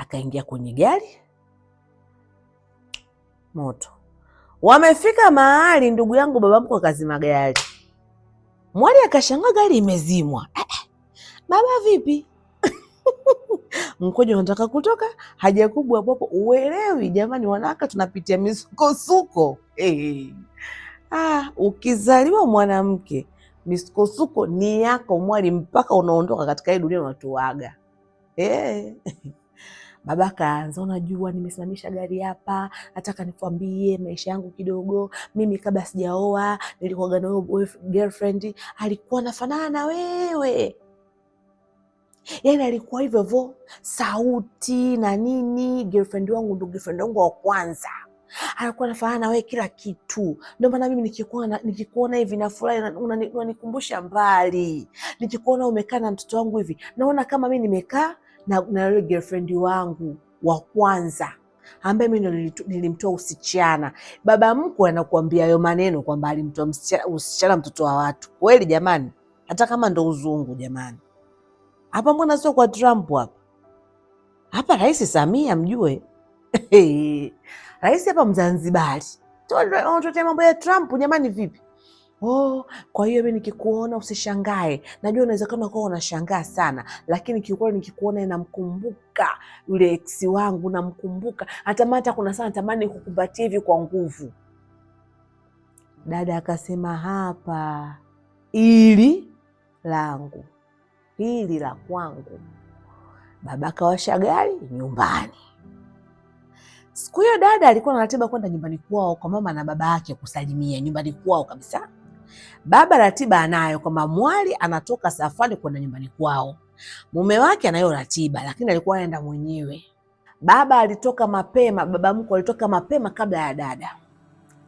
Akaingia kwenye gari, moto. Wamefika mahali, ndugu yangu, baba mkwe akazima gari. Mwali akashangaa gari imezimwa. Baba vipi? Mkojo unataka kutoka, haja kubwa hapo. Uelewi jamani, wanawake tunapitia misukosuko. Ukizaliwa mwanamke, misukosuko ni yako mwali, mpaka unaondoka katika hii dunia unatuaga. Baba kaanza, unajua nimesimamisha gari hapa, nataka nikwambie maisha yangu kidogo. Mimi kabla sijaoa nilikuwa na girlfriend, alikuwa anafanana na wewe. Yaani alikuwa hivyo hivyo, sauti na nini. Girlfriend wangu ndo girlfriend wangu wa kwanza, alikuwa anafanana na wewe kila kitu. Ndio maana mimi nikikuona hivi nafurahi, unanikumbusha mbali. Nikikuona umekaa na mtoto wangu hivi, naona kama mimi nimekaa na yule girlfriend wangu wa kwanza ambaye mimi nilimtoa usichana. Baba mkwe anakuambia hayo maneno kwamba alimtoa usichana mtoto wa watu. Kweli jamani, hata kama ndo uzungu jamani. Hapa mbona sio kwa Trump hapa Rais Samia mjue. Rais hapa Mzanzibari. Tunatetea mambo ya Trump jamani, vipi? Kwa hiyo mimi nikikuona usishangae. Najua inawezekana kwa unashangaa sana, lakini kiukweli nikikuona namkumbuka yule ex wangu, namkumbuka. Hata kuna sana natamani kukumbatia hivi kwa nguvu. Dada akasema hapa, ili langu, hili la kwangu. Baba kawasha gari nyumbani. Siku hiyo dada alikuwa na ratiba kwenda nyumbani kwao kwa mama na baba yake kusalimia nyumbani kwao kabisa. Baba ratiba anayo kwamba mwali anatoka safari kwenda nyumbani kwao. Mume wake anayo ratiba, lakini alikuwa anaenda mwenyewe. Baba alitoka mapema, baba mkwe alitoka mapema kabla ya dada.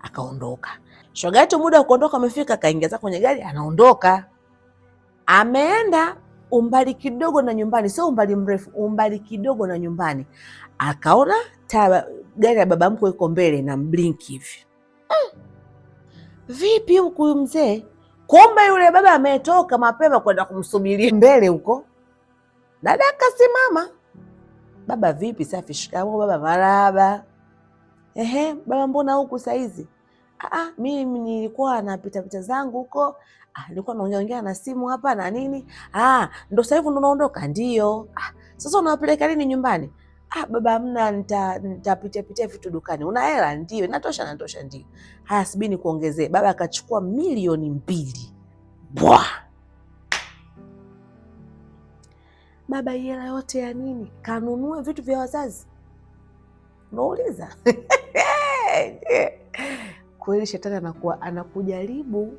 Akaondoka. Shoga yetu muda wa kuondoka amefika, kaingia kwenye gari anaondoka. Ameenda umbali kidogo na nyumbani, sio umbali mrefu, umbali kidogo na nyumbani. Akaona gari ya baba mkwe iko mbele na blink hivi. Vipi huku mzee? Kumbe yule baba ametoka mapema kwenda kumsubiria mbele huko. Dada akasimama. Baba vipi? Safi, shikamoo baba. Marahaba. Baba mbona huku saizi? Mimi nilikuwa napita pita zangu huko. Nilikuwa naongea na simu hapa na nini. Ndo sasa hivi ndo naondoka? Ndio. Sasa unawapeleka lini nyumbani? Baba hamna, nitapitia vitu dukani. Una hela? Ndio. Natosha? Ndio. Haya, subiri nikuongezee. Baba akachukua 2 milioni. Bwa! Baba hela yote ya nini? Kanunue vitu vya wazazi? Unauliza? Kweli shetani anakujaribu.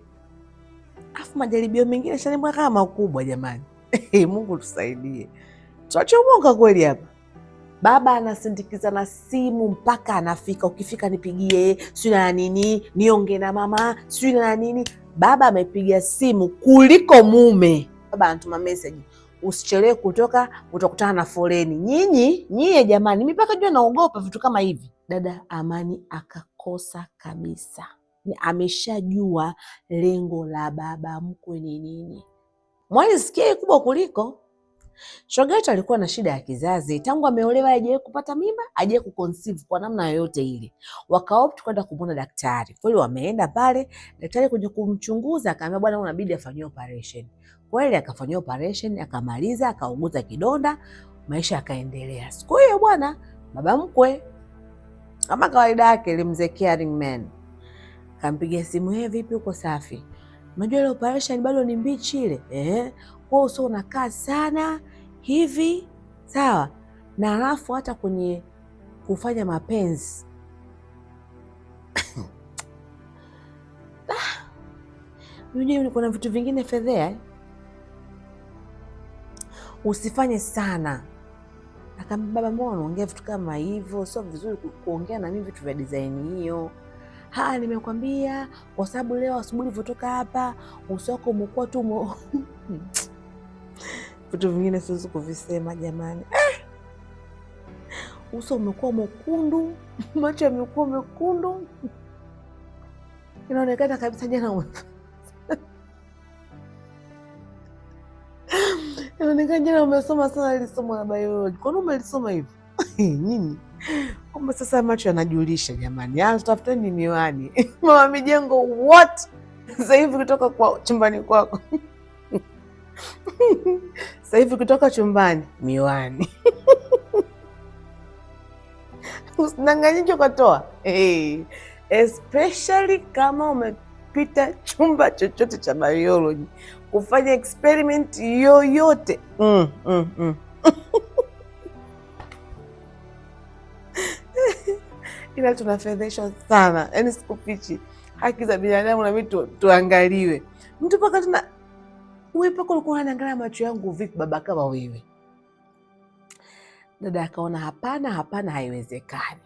Afu majaribio mengine shanibwa kama makubwa jamani. Mungu tusaidie. Tunachomonga kweli hapa. Baba anasindikiza na simu mpaka anafika. Ukifika nipigie, sio na nini, niongee na mama, sio na nini. Baba amepiga simu kuliko mume. Baba anatuma message, usichelewe kutoka, utakutana na foleni. Nyie jamani, mimi mpaka jua naogopa vitu kama hivi. Dada Amani akakosa kabisa. Ameshajua lengo la baba mkwe ni nini. Mwali sikia kubwa kuliko. Shoga yetu alikuwa na shida ya kizazi. Tangu ameolewa hajawahi kupata mimba, hajawahi kuconceive kwa namna yoyote ile. Wakaopt kwenda kumwona daktari. Kweli wameenda pale, daktari kuja kumchunguza akamwambia bwana unabidi afanywe operation. Kweli akafanywa operation, akamaliza, akauguza kidonda, maisha yakaendelea. Siku hiyo bwana, baba mkwe kama kawaida yake ile mzee caring man kampigia simu, vipi uko safi? Unajua ile operation bado ni mbichi ile. Kwa hiyo unakaa sana hivi, sawa? Na alafu hata kwenye kufanya mapenzi unajua kuna vitu vingine fedhea, usifanye sana. Akamwambia baba, mbona unaongea vitu kama hivyo? Sio vizuri kuongea na mimi vitu vya design hiyo. Nimekwambia kwa sababu leo asubuhi ulivyotoka hapa uso wako umekuwa tu vitu vingine siwezi kuvisema jamani. Uso umekuwa mwekundu, macho yamekuwa mekundu, inaonekana kabisa jana inaonekana jana umesoma sana ile somo la biology. Kwa nini umelisoma hivi? Nini? Kumbe sasa macho yanajulisha jamani. Tafuteni miwani. Mama Mijengo, what? Sasa hivi kutoka kwa chumbani kwako. Sasa hivi kutoka chumbani miwani. Usidanganyike ukatoa. Hey. Especially kama umepita chumba chochote cha biology kufanya experiment yoyote. Ila tunafedheshwa sana, yaani sikufichi, haki za binadamu na vitu tuangaliwe. Mtu paka tuna wewe paka ulikuwa unaangalia macho yangu vipi baba kama wewe? Dada akaona hapana, haiwezekani.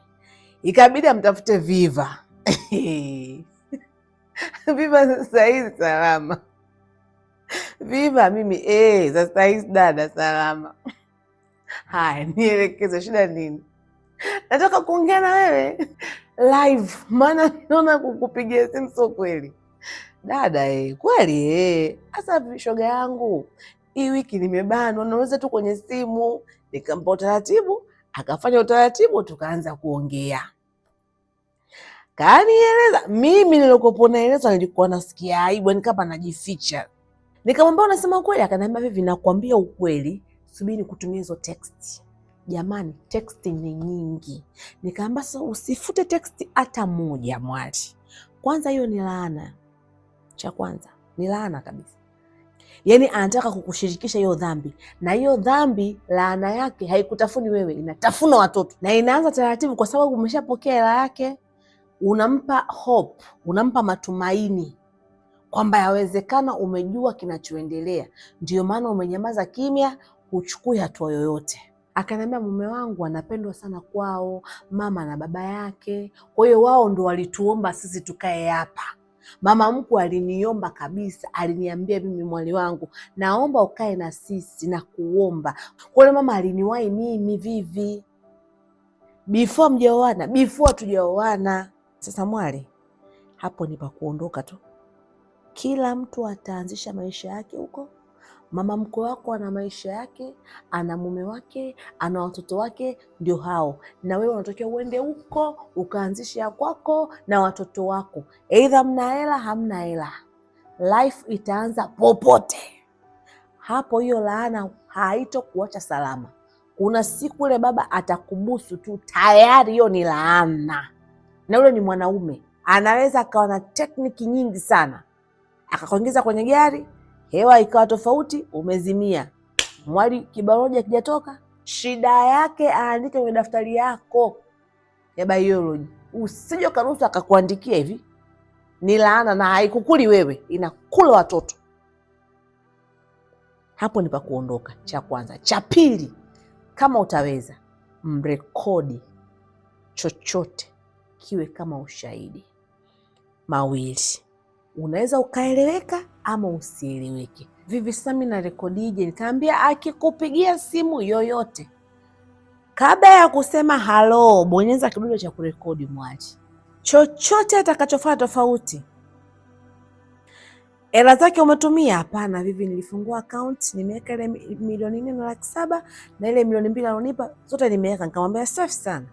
Ikabidi amtafute Viva. Viva sasa hizi salama. Viva mimi sasa hizi dada salama. Haya, nielekeze shida nini? Nataka kuongea na wewe live, maana naona kukupigia simu sio kweli. Dada kweli sasa shoga yangu, hii wiki nimebanwa, naweza tu kwenye simu. Nikampa utaratibu, akafanya utaratibu, tukaanza kuongea. Kanieleza, mimi nilikopo naeleza nilikuwa nasikia aibu, ni kama najificha. Nikamwambia unasema ukweli? Akaniambia hivi, nakwambia ukweli, subiri kutumia hizo text. Jamani, text ni nyingi. Nikaambia sasa usifute text hata moja mwali. Kwanza hiyo ni laana. Cha kwanza ni laana kabisa. Yaani anataka kukushirikisha hiyo dhambi, na hiyo dhambi laana yake haikutafuni wewe, inatafuna watoto, na inaanza taratibu, kwa sababu umeshapokea hela yake. Unampa hope, unampa matumaini kwamba yawezekana, umejua kinachoendelea, ndio maana umenyamaza kimya, huchukui hatua yoyote. Akaniambia mume wangu anapendwa sana kwao, mama na baba yake, kwa hiyo wao ndo walituomba sisi tukae hapa. Mama mkwe aliniomba kabisa, aliniambia mimi mwali wangu, naomba ukae na sisi na kuomba. Kwa hiyo mama aliniwahi mimi Vivi before mjaoana, before tujaoana. Sasa mwali, hapo ni pa kuondoka tu. Kila mtu ataanzisha maisha yake huko. Mama mkwe wako ana maisha yake, ana mume wake, ana watoto wake, ndio hao. Na wewe unatokea uende huko ukaanzisha ya kwako na watoto wako. Either mna hela, hamna hela, life itaanza popote hapo. Hiyo laana haitokuacha salama. Kuna siku ile baba atakubusu tu, tayari hiyo ni laana. Na yule ni mwanaume, anaweza akawa na tekniki nyingi sana, akakuingiza kwenye gari, hewa ikawa tofauti, umezimia. Mwali kibaroja kijatoka, shida yake aandike kwenye daftari yako ya biology. Usije karuhusu akakuandikia hivi. Ni laana, na haikukuli wewe, inakula watoto. Hapo ni pa kuondoka, cha kwanza. Cha pili, kama utaweza, mrekodi chochote kiwe kama ushahidi. Mawili, unaweza ukaeleweka ama usieleweke. Vivi sami na rekodije? Nikaambia akikupigia simu yoyote, kabla ya kusema halo, bonyeza kidude cha kurekodi mwali. Chochote atakachofanya tofauti, hela zake umetumia, hapana Vivi, nilifungua account, nimeweka ile 4,700,000 na ile 2,000,000 alonipa zote nimeweka. Nikamwambia safi sana.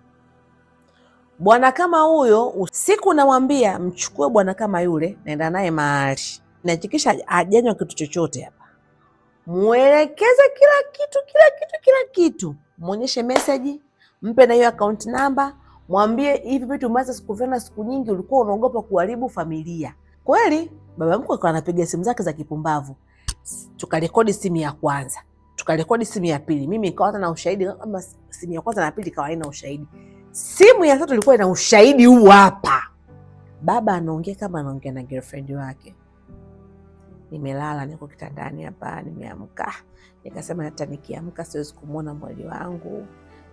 Bwana kama huyo, siku namwambia mchukue bwana kama yule, naenda naye mahali, nahakikisha hajanywa kitu chochote hapa. Muelekeze kila kitu, muonyeshe message, mpe na hiyo account number, mwambie hivi vitu umeanza sikufanya siku nyingi, ulikuwa unaogopa kuharibu familia. Kweli baba mkwe akawa anapiga simu zake za kipumbavu. Tukarekodi simu ya kwanza, tukarekodi simu ya pili, mimi nikawa na ushahidi kama simu ya kwanza na pili ikawa haina ushahidi. Simu ya tatu ilikuwa ina ushahidi huu hapa. Baba anaongea kama anaongea na girlfriend wake. Nimelala, niko kitandani hapa, nimeamka. Nikasema hata nikiamka siwezi kumuona mwali wangu,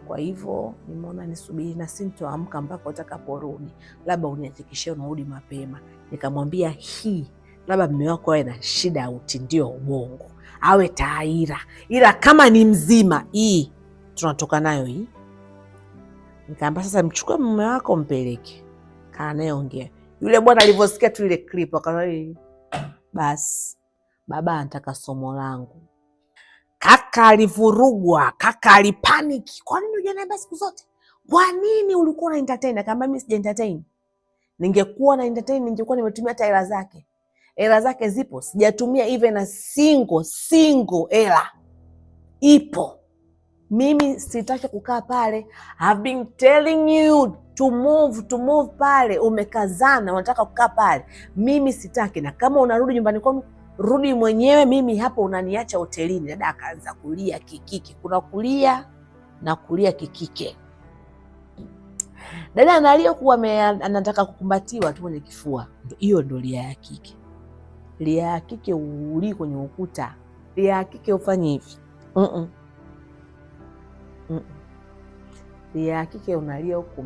kwa hivyo nimeona nisubiri na sintoamka mpaka utakaporudi, labda unihakikishie unarudi mapema. Nikamwambia hii labda mume wako awe na shida ya utindio wa ubongo, awe taira, ila kama ni mzima hii tunatoka nayo hii. Nikaambia sasa mchukue mume wako mpeleke, kaa naye ongea. Yule bwana alivyosikia tu ile clip akaona basi baba anataka somo langu. Kaka alivurugwa, kaka alipaniki. Kwa nini hujaniambia siku zote? Kwa nini ulikuwa na entertain? Akaambia mimi sija entertain. Ningekuwa na entertain ningekuwa nimetumia hata hela zake. Hela zake zipo, sijatumia even a single hela. Ipo. Mimi sitaki kukaa pale. I've been telling you to move pale. Umekazana unataka kukaa pale. Mimi sitaki, na kama unarudi nyumbani kwenu rudi mwenyewe, mimi hapo unaniacha hotelini. Dada akaanza kulia kikike. Kuna kulia na kulia kikike. Dada analia kuwa anataka kukumbatiwa tu kwenye kifua. Hiyo ndio lia ya kike. Lia ya kike uli kwenye ukuta. Lia ya kike ufanye hivi. Lia ya kike unalia huko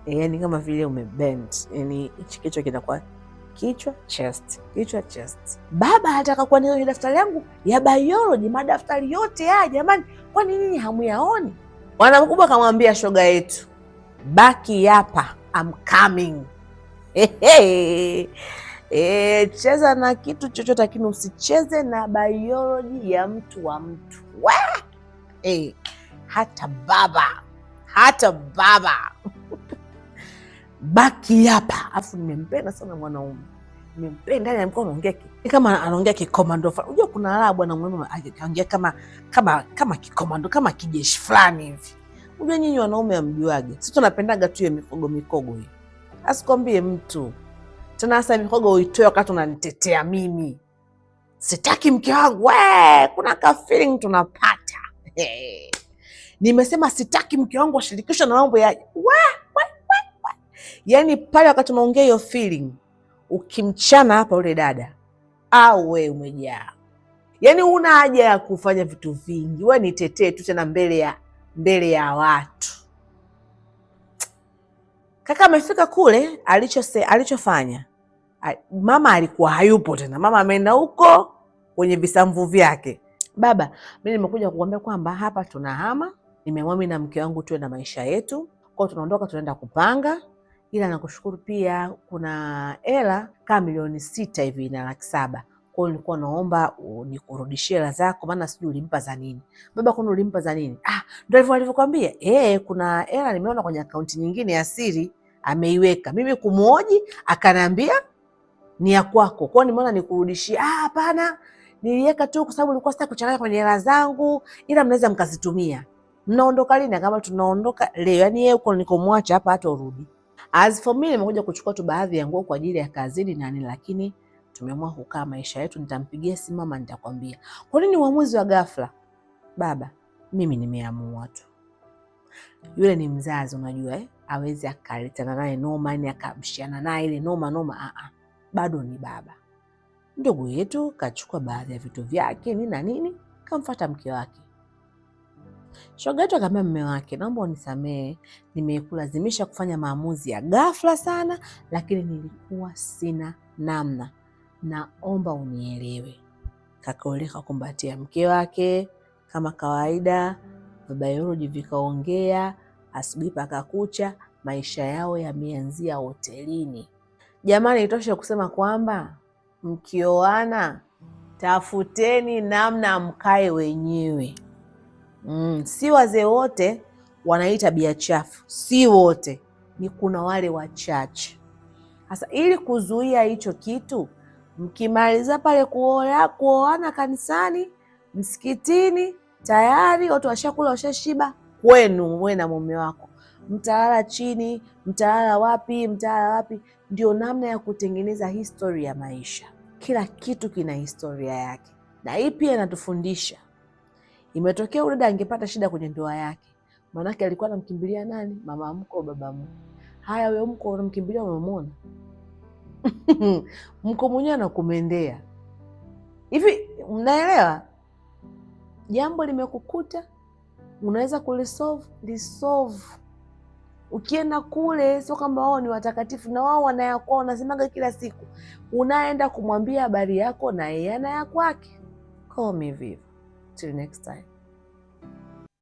yani kama vile umebend. Yani kichwa kinakuwa kichwa chest. Baba anataka kuwa nayo daftari yangu ya biology, madaftari yote haya jamani, kwa nini hamuyaoni? Bwana mkubwa akamwambia shoga yetu, baki hapa, I'm coming. Cheza na kitu chochote lakini usicheze na biology ya mtu wa mtu. Hata baba baki hapa. Afu nimempenda sana mwanaume, nimempenda. Yani alikuwa anaongea kama anaongea kikomando. Unajua kuna raha bwana mume anaongea kama kikomando, kama kijeshi fulani hivi. Unajua nyinyi wanaume hamjuage, sisi tunapendaga tu hiyo mikogo hiyo. Asikwambie mtu tena, hasa mikogo uitoe wakati unanitetea mimi. Sitaki mke wangu, kuna ka feeling tunapata. Nimesema sitaki mke wangu ashirikishwe na mambo ya yani pale wakati unaongea hiyo feeling, ukimchana hapa ule dada au we umejaa. Yani una haja ya kufanya vitu vingi, we nitetee tu tena mbele ya watu. Kaka amefika kule, alichofanya mama alikuwa hayupo tena. Mama ameenda huko kwenye visamvu vyake. Baba, mimi nimekuja kukuambia kwamba hapa tunahama. Nimemwami na mke wangu tuwe na maisha yetu. Kwa tunaondoka tunaenda kupanga. Ila nakushukuru pia kuna hela kama milioni 6 hivi na 700,000. Kwa hiyo nilikuwa naomba nikurudishie hela zako, maana sijui ulimpa za nini. Baba, kuna ulimpa za nini? Ndio hivyo alivyokuambia. Kuna hela nimeona kwenye akaunti nyingine ya siri ameiweka. Mimi kumuoji akaniambia ni ya kwako. Kwa hiyo nimeona nikurudishie. Hapana. Niliweka tu kwa sababu nilikuwa sitaki kuchanganya kwenye hela zangu, ila mnaweza mkazitumia. Mnaondoka lini? Kama tunaondoka leo. Yani yeye uko nikomwacha hapa hata urudi. As for me nimekuja kuchukua tu baadhi ya nguo kwa ajili ya kazini na nini, lakini tumeamua kukaa maisha yetu. Nitampigia simu mama nitakwambia. Kwa nini uamuzi wa ghafla? Baba, mimi nimeamua tu. Yule ni mzazi unajua hawezi akalitana naye noma, yani akamshiana naye ile noma. Bado ni baba. Ndugu yetu kachukua baadhi ya vitu vyake nini na nini, kamfuata mke wake. Shoga yetu akamwambia mume wake, naomba unisamee, nimekulazimisha kufanya maamuzi ya ghafla sana, lakini nilikuwa sina namna. Naomba unielewe. Kakaoleka kumbatia mke wake kama kawaida. Biology vikaongea, asubuhi paka kucha, maisha yao yameanzia hotelini. Jamani, itoshe kusema kwamba mkioana tafuteni namna mkae wenyewe. Si wazee wote wanaita tabia chafu, si wote, ni kuna wale wachache. Sasa ili kuzuia hicho kitu, mkimaliza pale kuoana kanisani, msikitini, tayari watu washakula washashiba, kwenu wewe na mume wako mtalala chini, mtalala wapi. Ndio namna ya kutengeneza historia ya maisha. Kila kitu kina historia yake, na hii pia inatufundisha. Imetokea ule dada angepata shida kwenye ndoa yake, manake alikuwa anamkimbilia nani? Mama mko, baba mko. Haya, huyo mko unamkimbilia, unamwona mko mwenyewe anakumendea hivi. Mnaelewa? Jambo limekukuta, unaweza lisolve. Ukienda kule sio kama wao ni watakatifu, na wao wanayakwao, wanasemaga kila siku. Unaenda kumwambia habari yako na yeye ana ya kwake. Call me Viv. Till next time.